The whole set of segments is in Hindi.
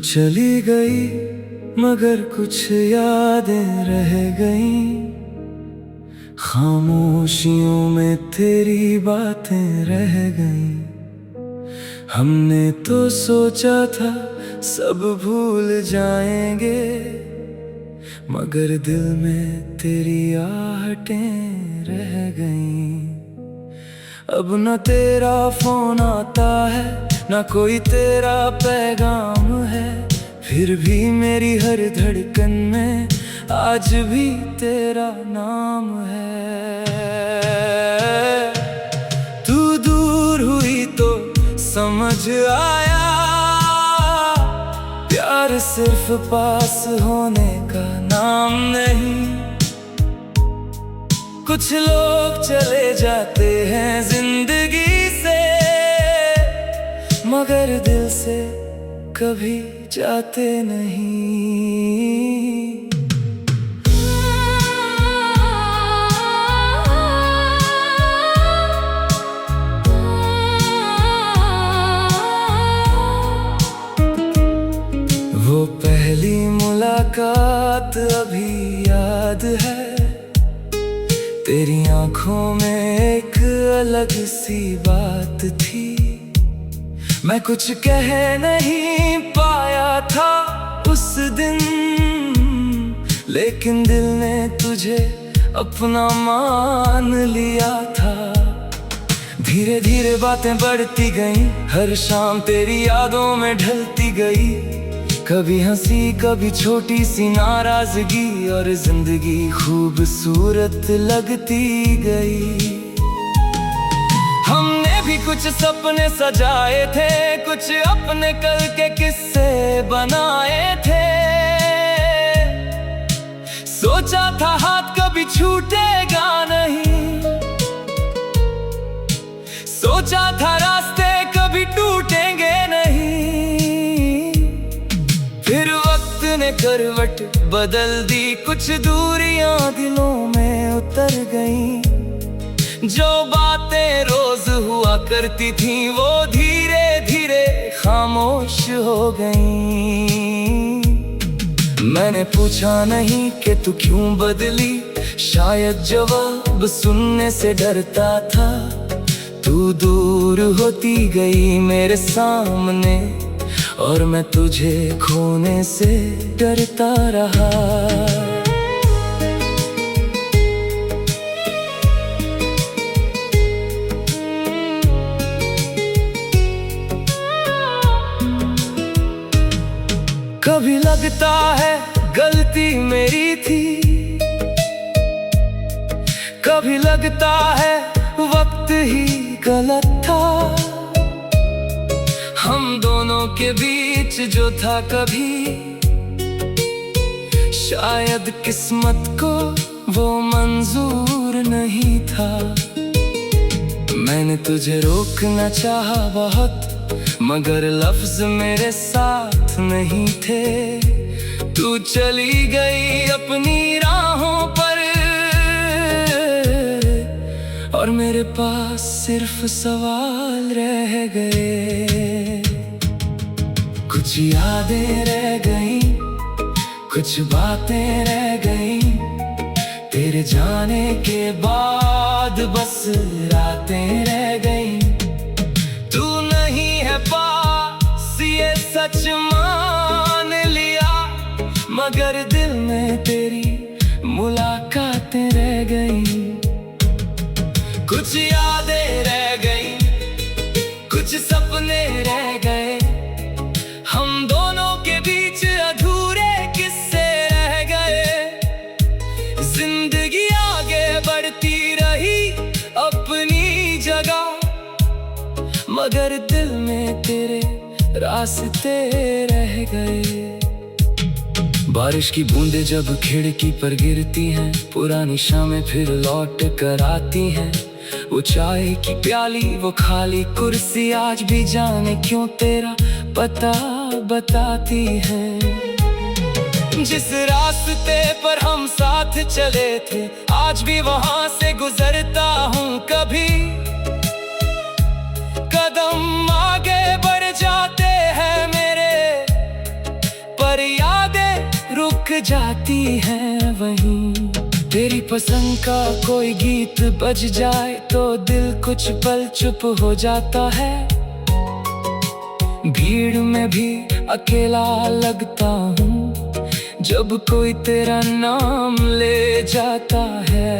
चली गई मगर कुछ यादें रह गईं, खामोशियों में तेरी बातें रह गईं। हमने तो सोचा था सब भूल जाएंगे, मगर दिल में तेरी आहटें रह गईं। अब न तेरा फोन आता है, न कोई तेरा पैगाम है, फिर भी मेरी हर धड़कन में आज भी तेरा नाम है। तू दूर हुई तो समझ आया, प्यार सिर्फ पास होने का नाम नहीं। कुछ लोग चले जाते हैं जिंदगी से, मगर दिल से कभी जाते नहीं। वो पहली मुलाकात अभी याद है, तेरी आंखों में एक अलग सी बात थी। मैं कुछ कह नहीं पाया था उस दिन, लेकिन दिल ने तुझे अपना मान लिया था। धीरे धीरे बातें बढ़ती गईं, हर शाम तेरी यादों में ढलती गई। कभी हंसी कभी छोटी सी नाराजगी, और जिंदगी खूबसूरत लगती गई। हमने भी कुछ सपने सजाए थे, कुछ अपने कल के किस्से बनाए थे। सोचा था हाथ कभी छूटेगा नहीं, सोचा था रास्ते कभी टूटेंगे नहीं। फिर वक्त ने करवट बदल दी, कुछ दूरियां दिलों में उतर गईं। जो बातें रोज हुआ करती थी, वो धीरे धीरे खामोश हो गईं। मैंने पूछा नहीं कि तू क्यों बदली, शायद जवाब सुनने से डरता था। तू दूर होती गई मेरे सामने, और मैं तुझे खोने से डरता रहा। कभी लगता है गलती मेरी थी, कभी लगता है वक्त ही गलत था। हम दोनों के बीच जो था कभी, शायद किस्मत को वो मंजूर नहीं था। मैंने तुझे रोकना चाहा बहुत, मगर लफ्ज मेरे साथ नहीं थे। तू चली गई अपनी राहों पर, और मेरे पास सिर्फ सवाल रह गए। कुछ यादें रह गईं, कुछ बातें रह गईं। तेरे जाने के बाद बस रातें रह गईं। तू नहीं है पास ये सच मान लिया, मगर दिल में तेरी मुलाकातें रह गईं। कुछ यादें रह गईं, कुछ सपने रह गए। हम दोनों के बीच अधूरे किस्से रह गए। जिंदगी आगे बढ़ती रही अपनी जगह, मगर दिल में तेरे रास्ते रह गए। बारिश की बूंदें जब खिड़की पर गिरती हैं, पुरानी शामें फिर लौट कर आती हैं। वो चाय की प्याली, वो खाली कुर्सी, आज भी जाने क्यों तेरा पता बताती है। जिस रास्ते पर हम साथ चले थे, आज भी वहां से गुजरता हूँ कभी। कदम आगे बढ़ जाते हैं मेरे, पर यादें रुक जाती हैं वहीं। तेरी पसंद का कोई गीत बज जाए तो दिल कुछ पल चुप हो जाता है। भीड़ में भी अकेला लगता हूँ जब कोई तेरा नाम ले जाता है।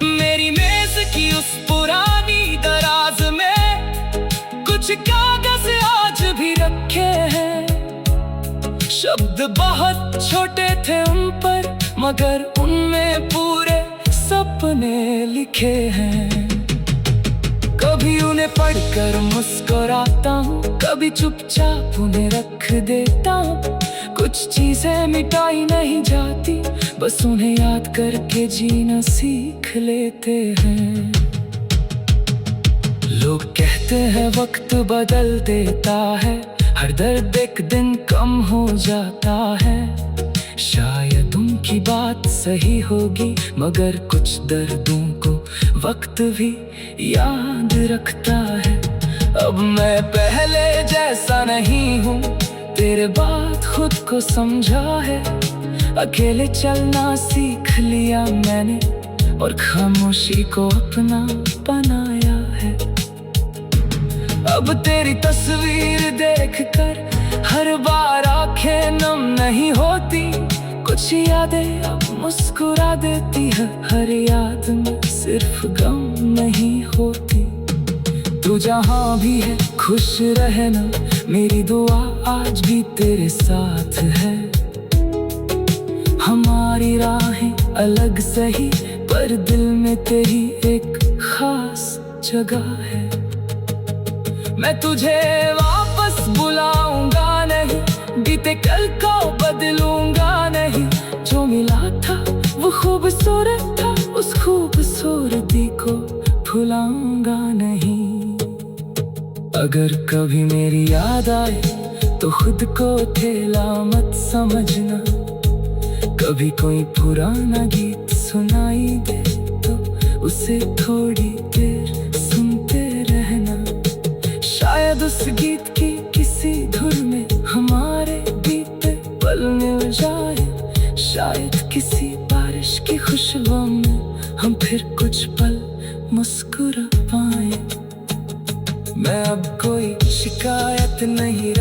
मेरी मेज की उस पुरानी दराज में कुछ कागज आज भी रखे हैं। शब्द बहुत छोटे थे उन पर, मगर उनमें पूरे सपने लिखे हैं। कभी उन्हें पढ़कर मुस्कुराता हूँ, कभी चुपचाप उन्हें रख देता हूँ। कुछ चीजें मिटाई नहीं जाती, बस उन्हें याद करके जीना सीख लेते हैं। लोग कहते हैं वक्त बदल देता है, हर दर्द एक दिन कम हो जाता है। शायद उनकी बात सही होगी, मगर कुछ दर्दों को वक्त भी याद रखता है। अब मैं पहले जैसा नहीं हूँ, तेरे बाद खुद को समझा है। अकेले चलना सीख लिया मैंने और खामोशी को अपना बनाया है। अब तेरी तस्वीर देखकर हर बार आंखें नम नहीं होती। कुछ यादें अब मुस्कुरा देती है, हर याद में सिर्फ गम नहीं होती। तू जहाँ भी है खुश रहना, मेरी दुआ आज भी तेरे साथ है। हमारी राहें अलग सही, पर दिल में तेरी एक खास जगह है। मैं तुझे वापस बुलाऊंगा नहीं, बीते कल को बदलूंगा नहीं। जो मिला था वो खूबसूरत था, उस खूबसूरती को भुलाऊंगा नहीं। अगर कभी मेरी याद आए तो खुद को अकेला मत समझना। कभी कोई पुराना गीत सुनाई दे तो उसे थोड़ी देर सुनते रहना। शायद उस गीत की किसी धुन में हमारे बीते पल मिल जाए। शायद किसी बारिश की खुशबू में हम फिर कुछ पल मुस्कुरा पाए। मैं अब कोई शिकायत नहीं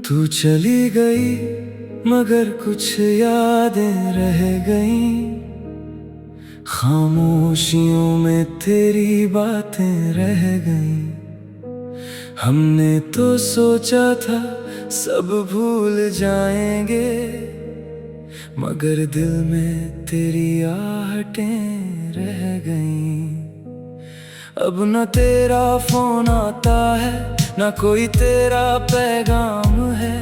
तू चली गई मगर कुछ यादें रह गईं। खामोशियों में तेरी बातें रह गईं। हमने तो सोचा था सब भूल जाएंगे, मगर दिल में तेरी आहटें रह गईं। अब न तेरा फोन आता है, न कोई तेरा पैगाम है।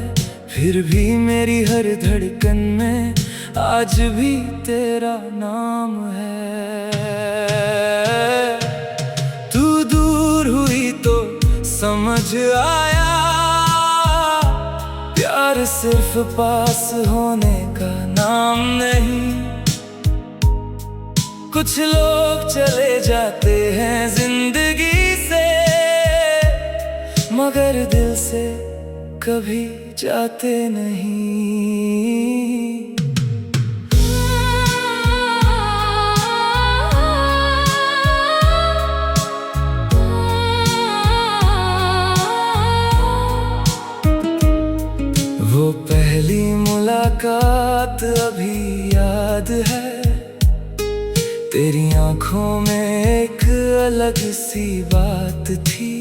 फिर भी मेरी हर धड़कन में आज भी तेरा नाम है। तू दूर हुई तो समझ आया, प्यार सिर्फ पास होने का नाम नहीं। कुछ लोग चले जाते हैं जिंदगी से, मगर दिल से कभी जाते नहीं। वो पहली मुलाकात अभी याद है। तेरी आंखों में एक अलग सी बात थी।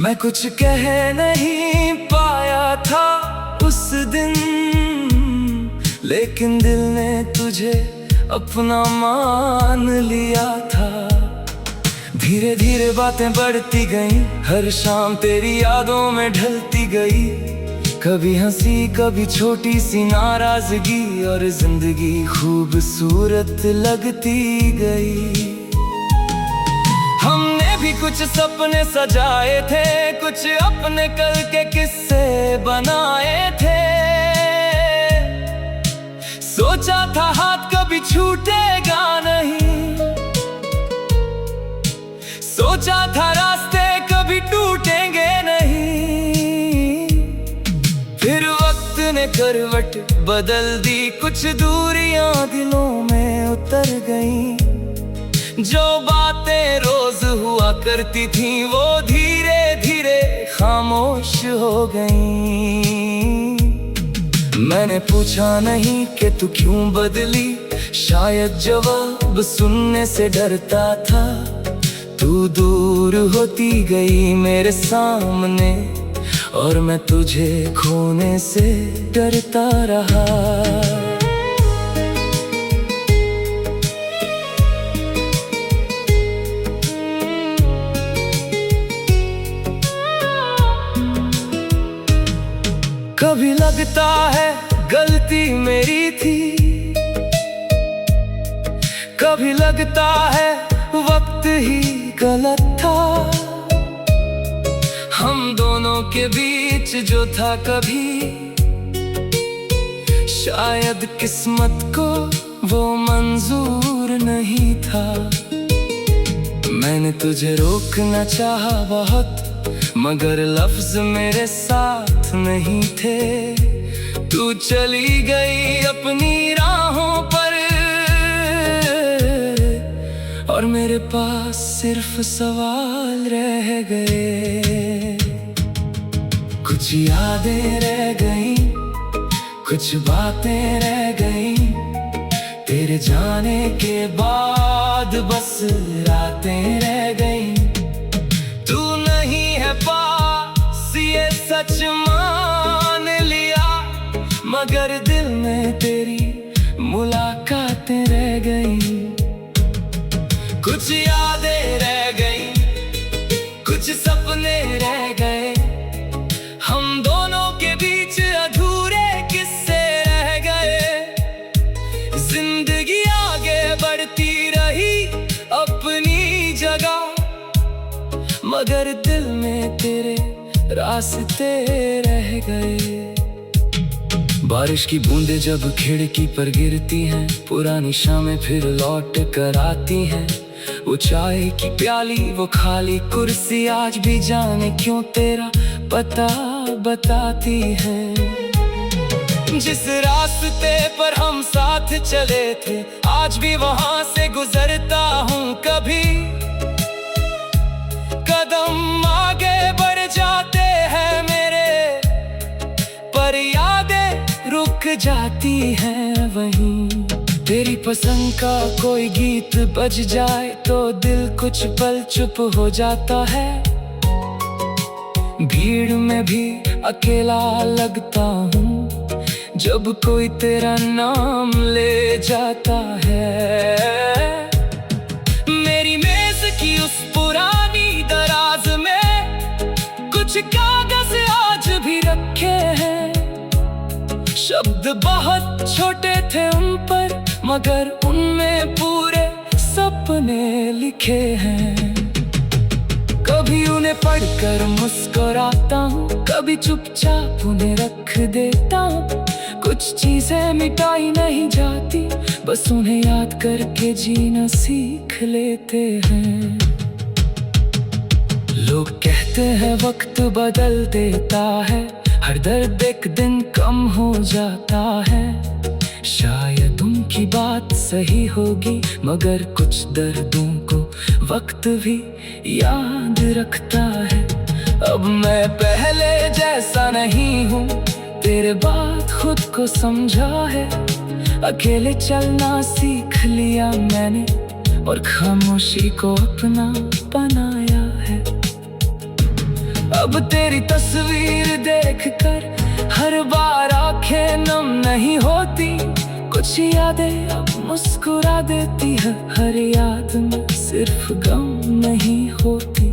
मैं कुछ कह नहीं पाया था उस दिन, लेकिन दिल ने तुझे अपना मान लिया था। धीरे धीरे बातें बढ़ती गईं, हर शाम तेरी यादों में ढलती गई। कभी हंसी कभी छोटी सी नाराजगी, और जिंदगी खूबसूरत लगती गई। हमने भी कुछ सपने सजाए थे, कुछ अपने कल के किस्से बनाए थे। ने करवट बदल दी, कुछ दूरियां दिलों में उतर गईं। जो बातें रोज हुआ करती थी वो धीरे धीरे खामोश हो गईं। मैंने पूछा नहीं कि तू क्यों बदली, शायद जवाब सुनने से डरता था। तू दूर होती गई मेरे सामने और मैं तुझे खोने से डरता रहा। कभी लगता है गलती मेरी थी, कभी लगता है वक्त ही गलत था। हम दोनों के बीच जो था कभी, शायद किस्मत को वो मंजूर नहीं था। मैंने तुझे रोकना चाहा बहुत, मगर लफ्ज मेरे साथ नहीं थे। तू चली गई अपनी राहों पर और मेरे पास सिर्फ सवाल रह गए। कुछ यादें रह गई, कुछ बातें रह गई। तेरे जाने के बाद बस रातें रह गई। तू नहीं है पास ये सच मान लिया, मगर दिल में तेरी मुलाकातें रह गई। कुछ यादें रह गई, कुछ सपने रह गए। हम दोनों के बीच अधूरे किस्से रह गए। जिंदगी आगे बढ़ती रही अपनी जगह, मगर दिल में तेरे रास्ते रह गए। बारिश की बूंदें जब खिड़की पर गिरती हैं, पुरानी शामें फिर लौट कर आती हैं। वो चाय की प्याली, वो खाली कुर्सी, आज भी जाने क्यों तेरा पता बताती है। जिस रास्ते पर हम साथ चले थे, आज भी वहां से गुजरता हूँ। कभी कदम आगे बढ़ जाते हैं मेरे, पर यादें रुक जाती हैं वहीं। तेरी पसंद का कोई गीत बज जाए तो दिल कुछ पल चुप हो जाता है। भीड़ में भी अकेला लगता हूँ जब कोई तेरा नाम ले जाता है। मेरी मेज की उस पुरानी दराज में कुछ कागज आज भी रखे हैं। शब्द बहुत छोटे थे उन पर, मगर उनमें पूरे सपने लिखे हैं। कभी उन्हें पढ़कर मुस्कुराता हूँ, कभी चुपचाप उन्हें रख देता हूँ। कुछ चीजें मिटाई नहीं जाती, बस उन्हें याद करके जीना सीख लेते हैं। लोग कहते हैं वक्त बदल देता है, हर दर्द एक दिन कम हो जाता है। शायद उनकी बात सही होगी, मगर कुछ दर्दों को वक्त भी याद रखता है। अब मैं पहले जैसा नहीं हूँ, तेरे बाद खुद को समझा है। अकेले चलना सीख लिया मैंने और खामोशी को अपना बनाया है। अब तेरी तस्वीर देखकर हर बार आंखें नम नहीं होती। कुछ यादें अब मुस्कुरा देती है, हर याद में सिर्फ गम नहीं होती।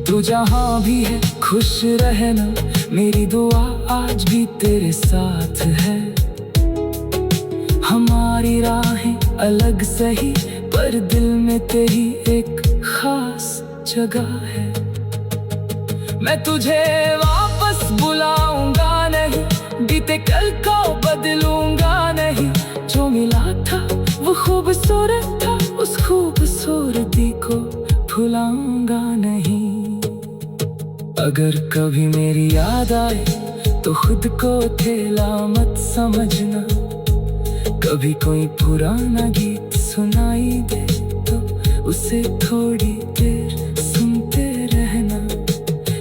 तू जहाँ भी है खुश रहना, मेरी दुआ आज भी तेरे साथ है। हमारी राहें अलग सही, पर दिल में तेरी एक खास जगह है। मैं तुझे वापस बुलाऊंगा नहीं, बीते कल को बदलूंगा नहीं। जो मिला था वो खूबसूरत था, उस खूबसूरती को भुलाऊंगा नहीं। अगर कभी मेरी याद आए तो खुद को अकेला मत समझना। कभी कोई पुराना गीत सुनाई दे तो उसे थोड़ी देर सुनते रहना।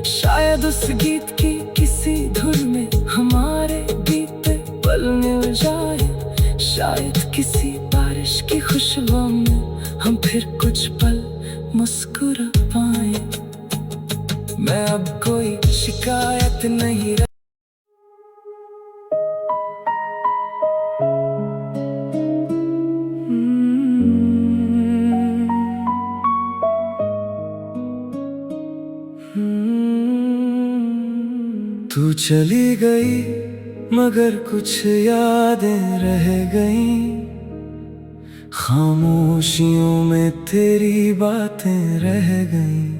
शायद उस गीत की किसी धुन में हमारे बीते पल मिल जाए। शायद किसी बारिश की खुशबू में हम फिर कुछ पल मुस्कुरा पाए। मैं अब कोई शिकायत नहीं तू चली गई मगर कुछ यादें रह गईं। खामोशियों में तेरी बातें रह गईं।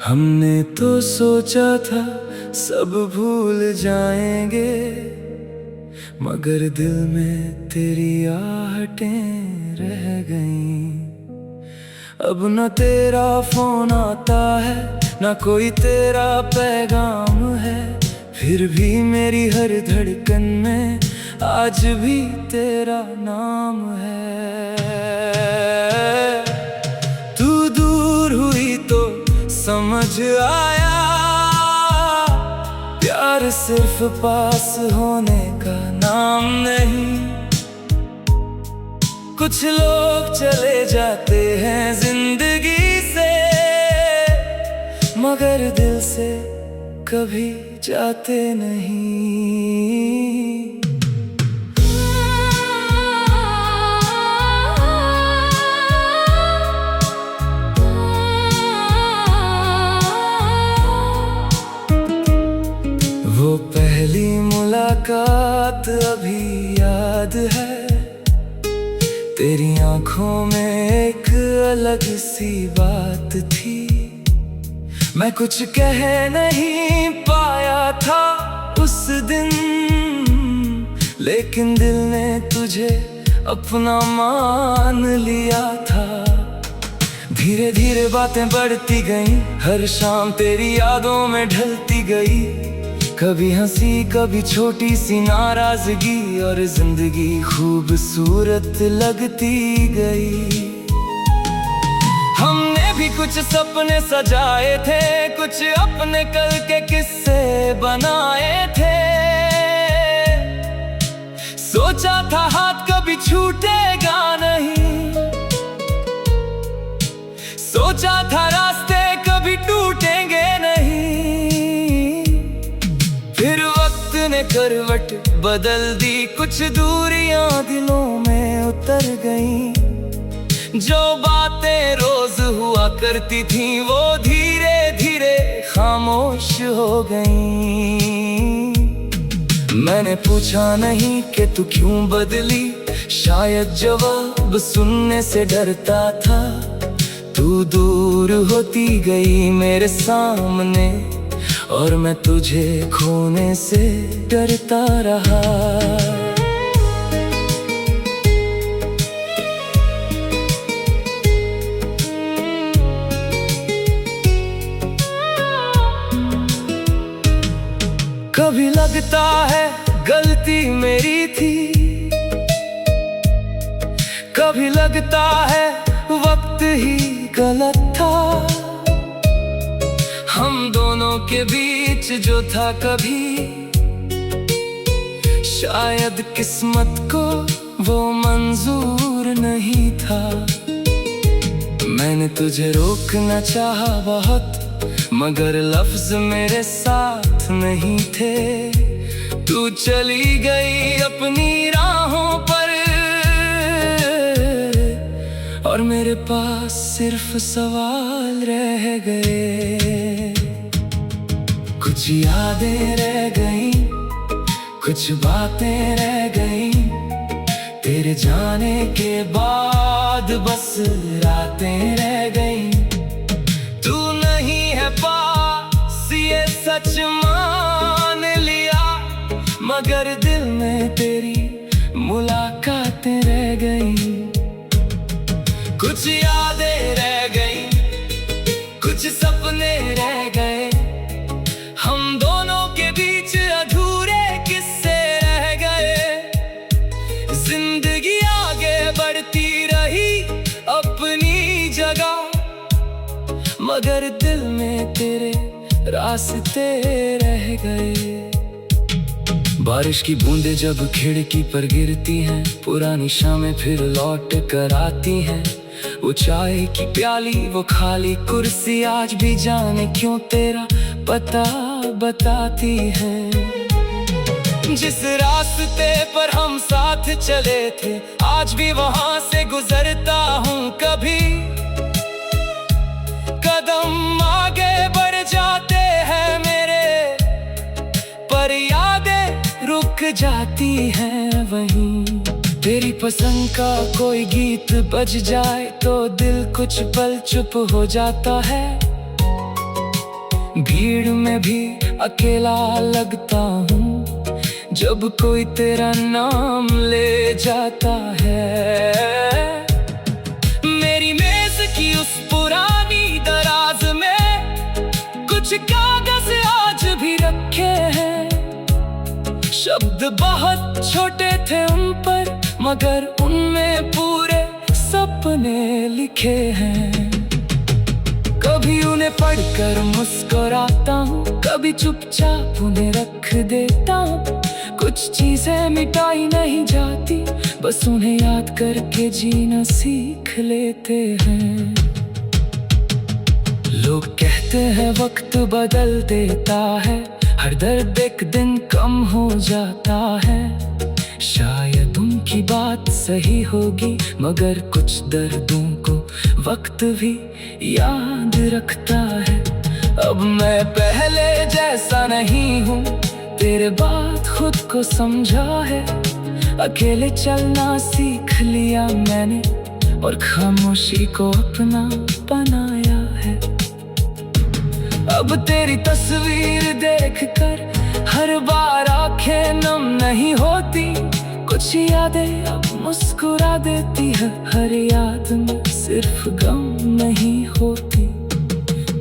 हमने तो सोचा था सब भूल जाएंगे, मगर दिल में तेरी आहटें रह गईं। अब न तेरा फोन आता है, न कोई तेरा पैगाम है। फिर भी मेरी हर धड़कन में आज भी तेरा नाम है। तू दूर हुई तो समझ आया, प्यार सिर्फ पास होने का नाम नहीं। कुछ लोग चले जाते हैं जिंदगी से, मगर दिल से कभी जाते नहीं। वो पहली मुलाकात अभी याद है। तेरी आंखों में एक अलग सी बात थी। मैं कुछ कह नहीं पाया था उस दिन, लेकिन दिल ने तुझे अपना मान लिया था। धीरे धीरे बातें बढ़ती गईं, हर शाम तेरी यादों में ढलती गई। कभी हंसी कभी छोटी सी नाराजगी, और जिंदगी खूबसूरत लगती गई। हमने भी कुछ सपने सजाए थे, कुछ अपने कल के किस्से बनाए थे। सोचा था हाथ कभी छूटेगा नहीं, सोचा था रास्ते कभी टूटेंगे नहीं। फिर वक्त ने करवट बदल दी, कुछ दूरियां दिलों में उतर गईं। जो बातें रोज हुआ करती थी वो धीरे धीरे खामोश हो गईं। मैंने पूछा नहीं कि तू क्यों बदली, शायद जवाब सुनने से डरता था। तू दूर होती गई मेरे सामने, और मैं तुझे खोने से डरता रहा। कभी लगता है गलती मेरी थी, कभी लगता है वक्त ही गलत था। हम दोनों के बीच जो था कभी, शायद किस्मत को वो मंजूर नहीं था। मैंने तुझे रोकना चाहा बहुत, मगर लफ्ज मेरे साथ नहीं थे। तू चली गई अपनी राहों पर, और मेरे पास सिर्फ सवाल रह गए। कुछ यादें रह गईं, कुछ बातें रह गईं। तेरे जाने के बाद बस रातें रह गईं। तू नहीं है पास ये सच मान लिया, मगर दिल में तेरी मुलाकातें रह गईं। कुछ यादें रह गईं, कुछ सपने रह गए। हम दोनों के बीच मगर दिल में तेरे रास्ते रह गए। बारिश की बूंदें जब खिड़की पर गिरती हैं, पुरानी शामें फिर लौट कर आती हैं। वो चाय की प्याली, वो खाली कुर्सी, आज भी जाने क्यों तेरा पता बताती है। जिस रास्ते पर हम साथ चले थे, आज भी वहां से गुजरता हूँ। कभी कदम आगे बढ़ जाते हैं मेरे, पर यादें रुक जाती हैं वहीं। तेरी पसंद का कोई गीत बज जाए तो दिल कुछ पल चुप हो जाता है। भीड़ में भी अकेला लगता हूँ जब कोई तेरा नाम ले जाता है। मेरी मेज की उस पुरानी दराज में कुछ कागज आज भी रखे हैं। शब्द बहुत छोटे थे उन पर, मगर उनमें पूरे सपने लिखे हैं। कभी उन्हें पढ़कर मुस्कुराता हूँ, कभी चुपचाप उन्हें रख देता हूँ। कुछ चीजें मिटाई नहीं जाती, बस उन्हें याद करके जीना सीख लेते हैं। लोग कहते हैं वक्त बदल देता है, हर दर्द एक दिन कम हो जाता है। शायद उनकी बात सही होगी, मगर कुछ दर्दों को वक्त भी याद रखता है। अब मैं पहले जैसा नहीं हूँ, तेरे बाद खुद को समझा है। अकेले चलना सीख लिया मैंने, और खामोशी को अपना बनाया है। अब तेरी तस्वीर देखकर हर बार आंखें नम नहीं होती। कुछ यादें अब मुस्कुरा देती है, हर याद में सिर्फ गम नहीं होती।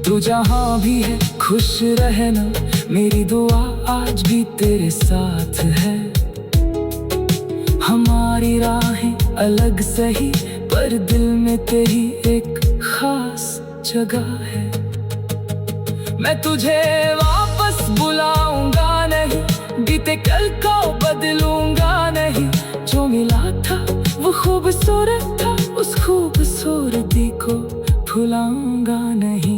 तू जहाँ भी है खुश रहना, मेरी दुआ आज भी तेरे साथ है। हमारी राहें अलग सही, पर दिल में तेरी एक खास जगह है। मैं तुझे वापस बुलाऊंगा नहीं, बीते कल को बदलूंगा नहीं। जो मिला था वो खूबसूरत था, उस खूबसूरती को भुलाऊंगा नहीं।